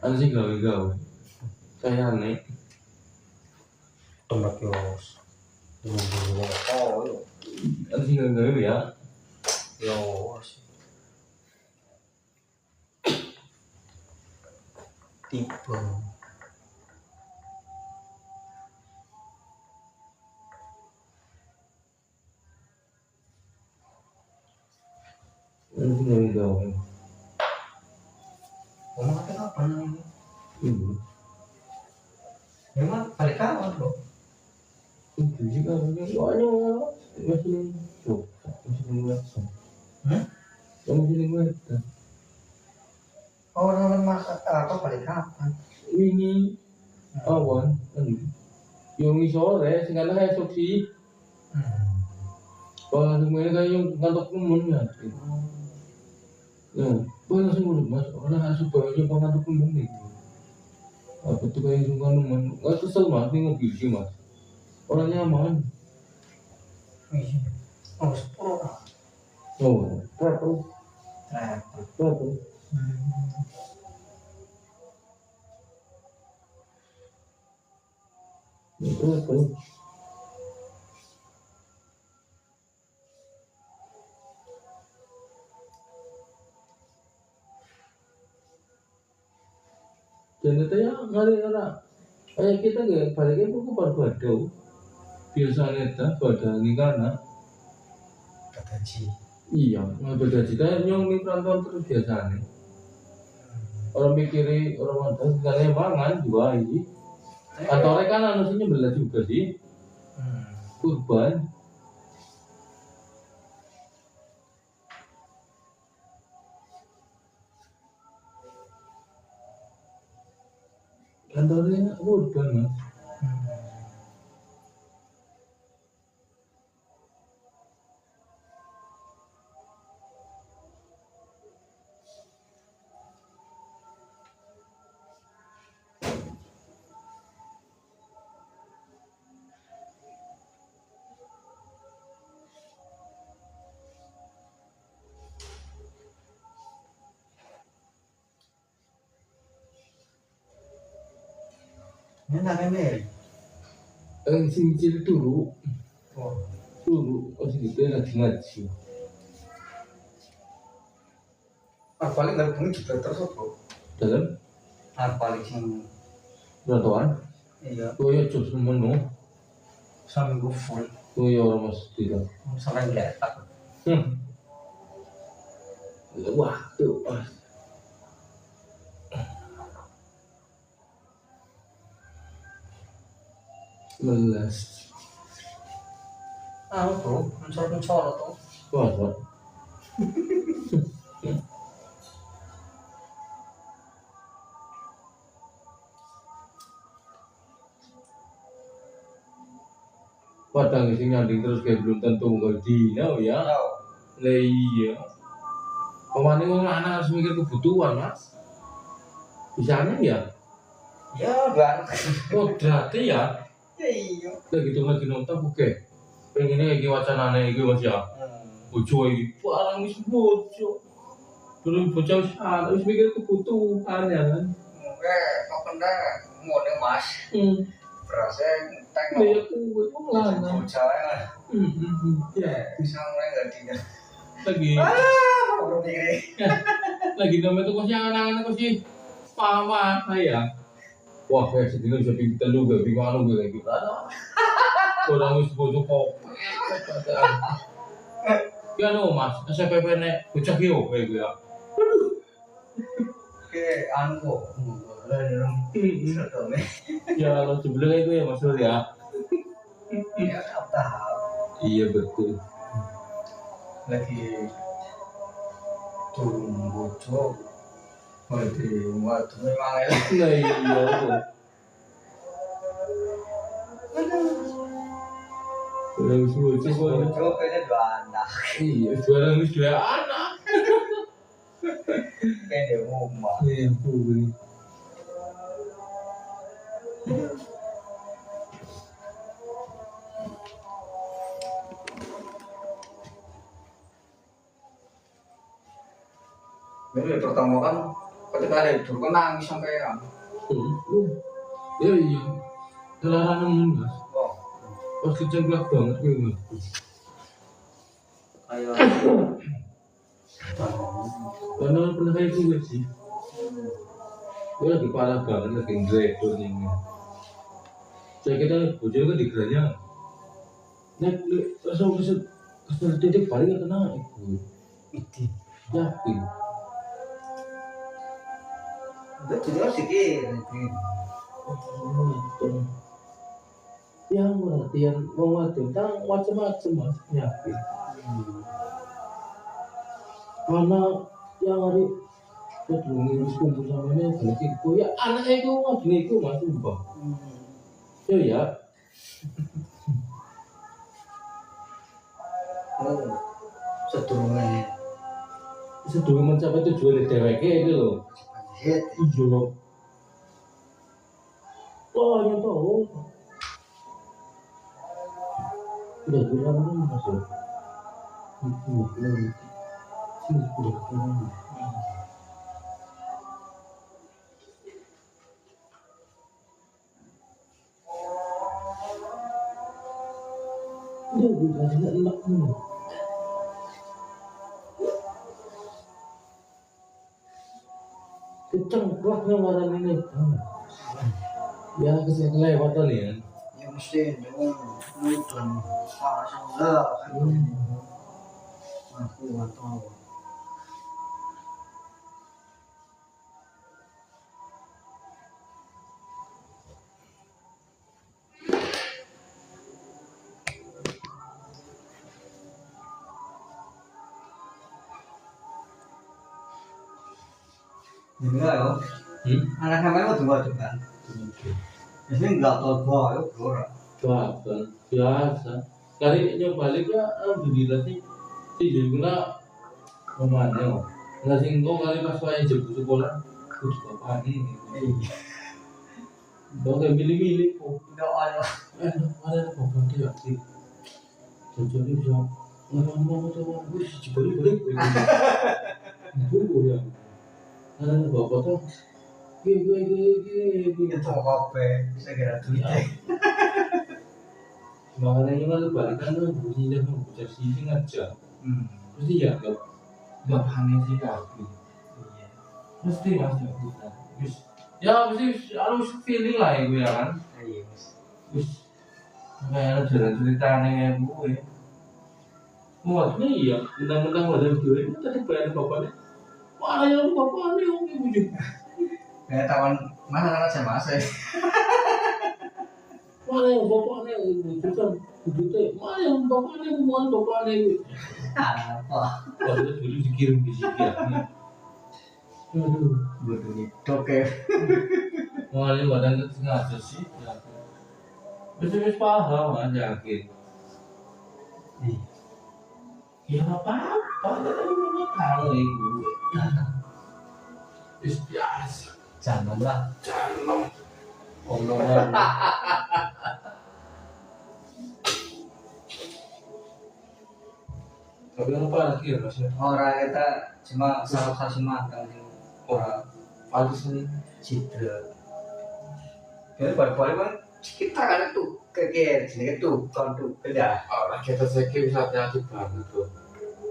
Anu sing gawe-gawe. Kayane tempat yos. Oh, anu sing gawe ya. yos. Tipe. Anu sing gawe-gawe. Ngomong apa namanya? Memang balik kawan bro. Itu juga soalnya masih nunggu. Masih nunggu. Orang masak apa balik kapan? Ini awan yung sore sing ana esok sih. Kalau semuanya kayak yung kantok umum ya. Ya, boleh langsung udah mas. Orang harus supaya yung kantok umum nih. Apa tuh kayak yung kantok umum? Gak kesel mas, ini mobil sih mas. Orang nyaman. Oh, 10. Oh, travel. Travel. Dan katanya ngali kayak kita gak baliknya buku pada biasanya dah pada nikah Kataji. iya nggak beda kita nyong nih perantauan terus biasanya orang mikiri orang mantan sekalian mangan juga ini kantornya kan anu sih nyebelah juga sih kurban kantornya kurban mas. Ini namanya Mary. Sing cilik turu Oh, masih gitu ngaji paling nggak bunyi juga terus bro. dalam Paling sing perantauan iya tuh ya cus menu seminggu full tuh ya orang mas tidak sampai geletak. wah tuh melas Bro, mencol tuh. wah padang sing nyanding terus kayak belum tentu nggak dino ya lah iya pemaning wong lanang harus mikir kebutuhan mas bisanya ya Ya banget. oh berarti ya Ya iya. lagi nonton oke pengennya kayak wacanane iki mas ya bojo iki barang wis bojo belum bocah wis wis mikir kebutuhan ya kan Oke, kok kena ngone mas. Berasa tengok. ya kuwi wong lanang Bocah kan. ya Bisa mulai nggak tinggal. lagi Baru diri. lagi namanya tuh kok yang anak-anak kok sih pama saya wah kayak sedih bisa pinter telu gak bingung anu gue kayak gitu orang wis bodoh kok ya no mas SPP nek bocah ki opo kayak gitu Oke, anu kok. ya lo sebelah itu ya mas Nur ya Ya tahap iya betul lagi turun bocor. Waduh, memang enak. nah iya orang wis bodoh kok Bocor kayaknya dua anak. iya jualan wis dua anak Kayak di rumah. itu Ini pertama kan kita ada itu kan nangis sampai yang Ya iya. Terlarang mas. oh Pas kecemplak banget gue mas. kayak Karena pernah kayak gitu sih. Gue lagi parah banget lagi ngedor nih. Saya kira bujur kan digeranya. Nek langsung kesel titik paling gak kena itu. itu Yakin. itu juga sedikit Yang perhatian mau waduh tentang macam-macam mas yakin. Karena yang hari kedua ngurus kumpul sama ini balik itu ya anaknya itu ngajin itu mas sumpah. Ya ya. oh sedurungannya Sebelum mencapai tujuan DWK itu loh. hit Iya. Oh nyata oh. Udah bilang kan mas ya. Itu lagi. Sini udah bilang. Udah gue kasih enak nih. Kecengklaknya warna ini. Ya kelewatan ya. ya mesti dengan nonton pasang lah aku nggak tahu enggak loh anak namanya mau dua juga biasanya nggak tahu dua yuk dua Bahkan biasa. Kali yang balik ya alhamdulillah sih. Si juga kemana? Nggak singgung kali pas saya jemput sekolah. Terus bapak ini. Bapak milih-milih kok. doa Ada bapak dia aktif. Jadi bisa ngomong sama gue sih balik. Tunggu ya. Ada bapak tuh. Gue. itu apa saya kira tuh Makanya kan balikan tuh bunyinya tuh bocah sini aja. Mesti ya nggak panik sih kaki. Mesti mas ya kita. Ya mesti harus feeling lah ibu ya kan. Terus kayak jalan cerita nih gue. Maksudnya iya, mentang-mentang wadah video itu tadi bayar bapaknya. Mana yang bapaknya om ibu juga. kayak tawan mana anak saya masih Mana yang bapaknya ibu juga. Mana yang bapaknya hubungan bapaknya ibu. apa Waduh dulu dikirim di sini ya. Aduh. bodoh itu oke Mulai badan itu sengaja sih. Bisa paham aja yakin. Ya apa-apa, tapi memang tahu ibu. Biasa. janganlah Jangan. Omongan. Tapi apa lagi ya mas? orang kita cuma salah satu makan orang Pantas nih. citra jadi balik-balik kan kita kan tuh kayak sini tuh kan tuh beda Orang kita sakit bisa hati-hati banget tuh.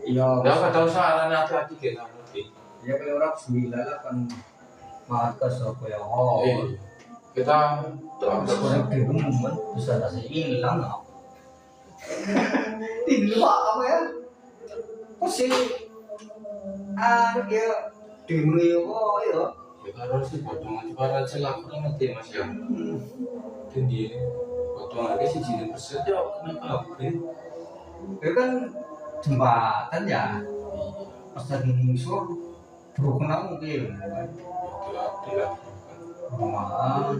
iya Nggak tahu saran hati-hati kita nanti. ya kalau orang sembilan kan maka siapa yang oh Kita orang bingung kan bisa nasi hilang nggak ini apa ya pasti dia bingung oh ya kita harus sih potongan para celak nanti mas ya. Tinggi potongan ke sih jadi bersedia kenapa apa? itu kan jembatan ya pas lagi musuh bro kenal mungkin Tidak. rumah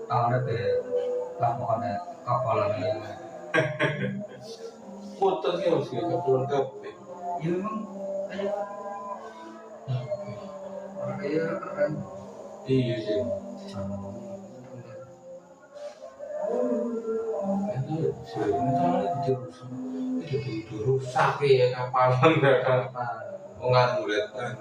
ada kayak ada kapalnya Foto sih harus kita pulang kafe. ya memang kayak orang kaya keren Iya sih. Itu sebenarnya itu rusak ya kapalan nggak kan? apa Pengaruh lihat kan.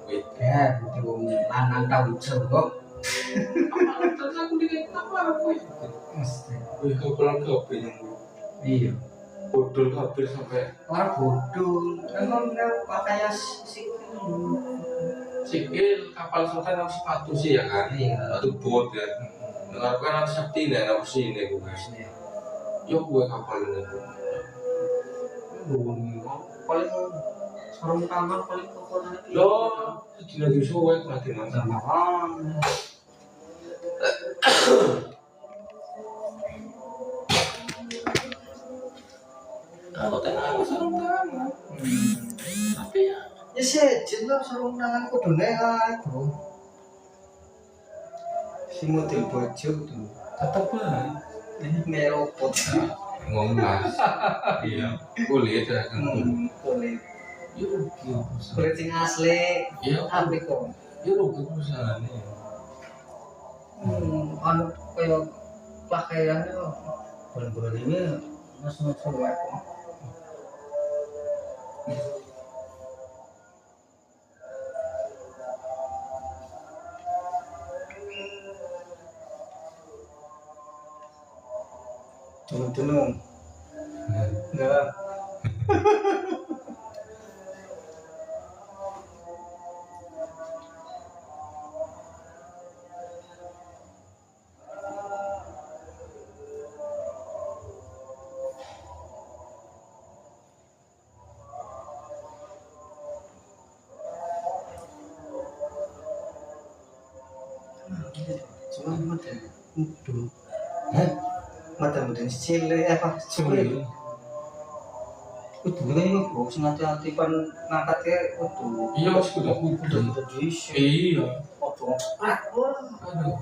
wait. Ya, itu lanang tahu jawab. Terus aku dikit apa aku? Mesti. Wih, kebetulan kabeh yang Iya. bodol kabeh sampai Orang bodoh. Memang makanya sikil kapal sultan harus sepatu sih ya kan? Iya. Sepatu bot ya. Dengar kan harus sakti nih, harus sini gue. Yo gue kapal ini. Paling sarung tangan paling kekuatan itu. Lo sedina justru gue nanti nanti. Tangan. Kalau tenang sarung tangan. Tapi ya. Ya sejen lah sarung tangan kudune itu. Si model baju tuh. Tetap lah. Ini robot. Ngomong iya kulit ya kan Kulit. ya rugi Kulit sing asli. ya Apik kok. ya rugi perusahaannya Anu kayak pakaiannya bulan-bulan ini masuk wae. Tulung-tulung. Enggak. Cuma mata mudu. Mata mudu cile apa? Cile. Itu kan ini bro, hati-hati kan ngangkat ke itu. iya mas kuda Udah diisi. iya Ojo. Wah. aduh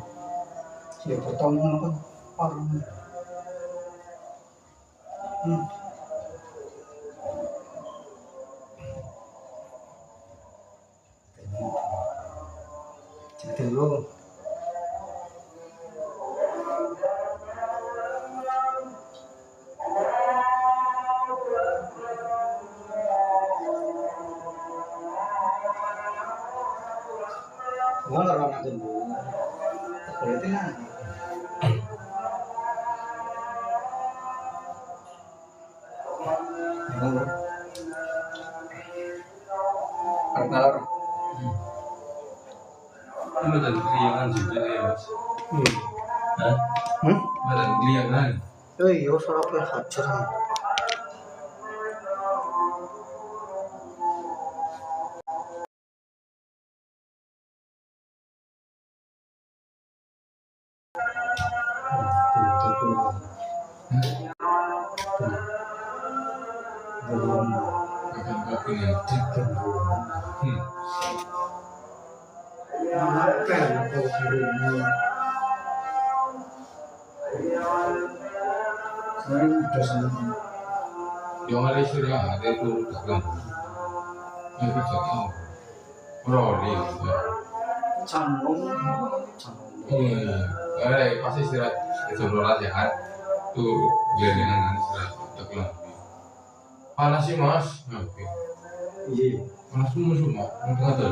Ya bertemu apa? Parah. Jadi lo. Wah, orang ada dulu. Berarti lagi. Ngalor. ini dan keliangan juga ya mas hah? Badan keliangan Oh iya, suara apa hajar. Belum. kakak ini yang ada istirahat itu dagang ya kerja tahu rolling ya Canggung. iya pasti istirahat itu ya kan tuh gelengan kan istirahat dagang panas sih mas oke Iya. panas semua mungkin ada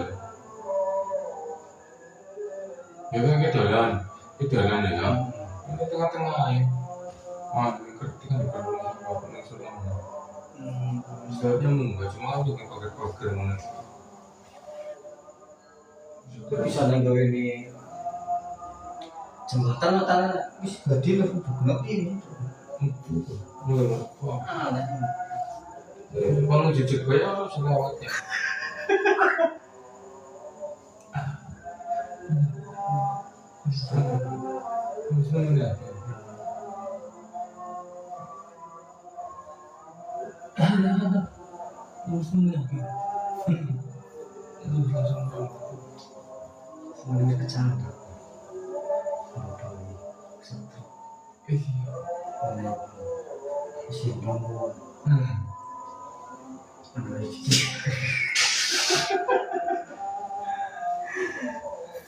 ya kan ke jalan ya ini tengah-tengah ya ini kerja kan di Bandung yang sudah istirahatnya enggak cuma aku dengan pakai mana Bisa nengok ini jembatan tanah bisa gede lah bukan ini. mulai bangun jujur gue ya sudah awetnya seneng ya seneng ya Semuanya kecil. Isi bambu.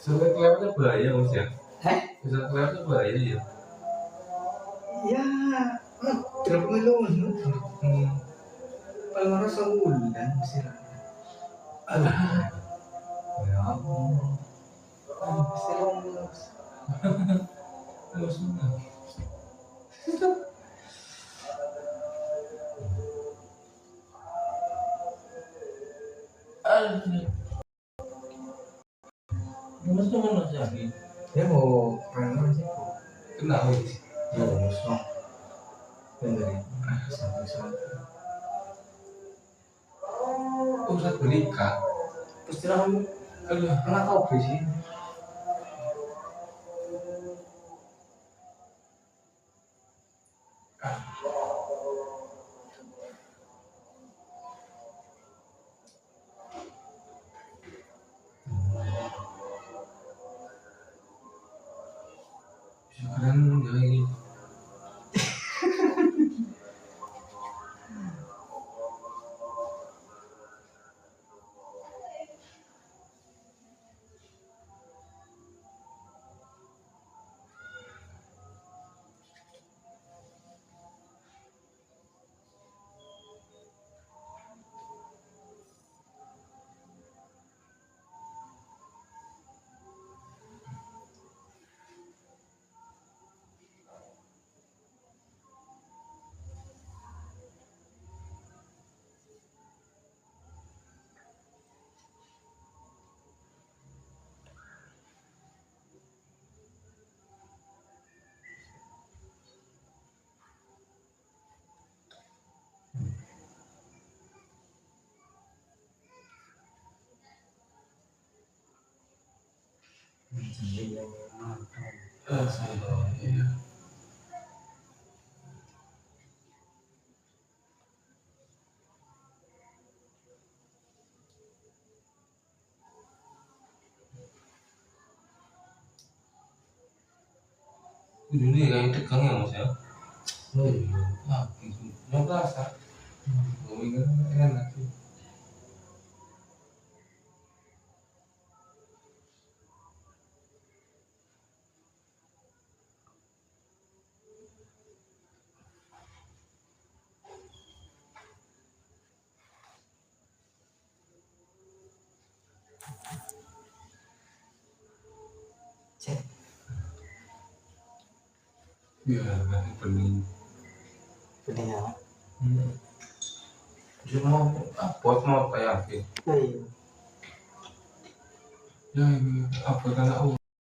sampai kelewatnya bahaya mas ya bisa kelewatnya bahaya ya Ya, terus melulu. Kalau merasa ulang sih. kamu. Pasti lemes. Lemes banget. Aduh. Lemes tuh mana sih? Dia mau main aja kok. Kenapa? Dia lemes kok. Dan dari sampai Pusat berikat. terus kamu Aduh. anak kau sih. Sekarang dia lagi. Iya, mantap. Iya. Dulu ya kayak tegang ya mas ya. Oh iya. Ah gitu. Mau kerasa. Gue ingat enak sih. Cek. Iya, nanti pening. Udah ya. Dia mau apa? Mau apa ya? Oh iya. Ya ini apa karena